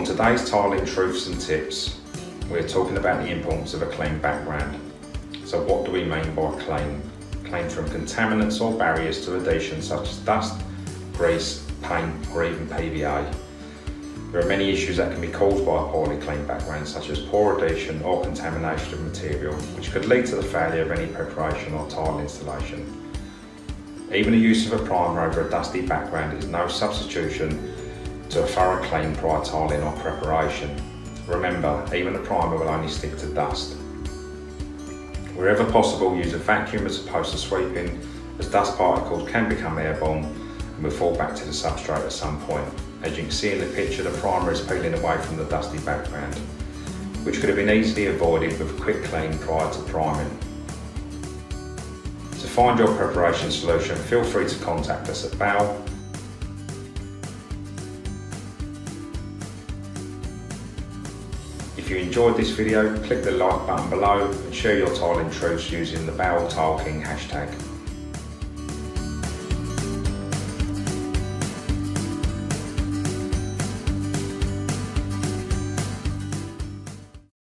on today's tiling truths and tips, we're talking about the importance of a clean background. So what do we mean by clean? Clean from contaminants or barriers to adhesion such as dust, grease, paint or even PVA. There are many issues that can be caused by a poorly clean background such as poor adhesion or contamination of material, which could lead to the failure of any preparation or tile installation. Even the use of a primer over a dusty background is no substitution to a thorough clean prior tiling or preparation. Remember, even the primer will only stick to dust. Wherever possible, use a vacuum as opposed to sweeping, as dust particles can become airborne and will fall back to the substrate at some point. As you can see in the picture, the primer is peeling away from the dusty background, which could have been easily avoided with a quick clean prior to priming. To find your preparation solution, feel free to contact us at Bow. If you enjoyed this video, click the like button below and share your tiling truths using the Bow Tile King hashtag.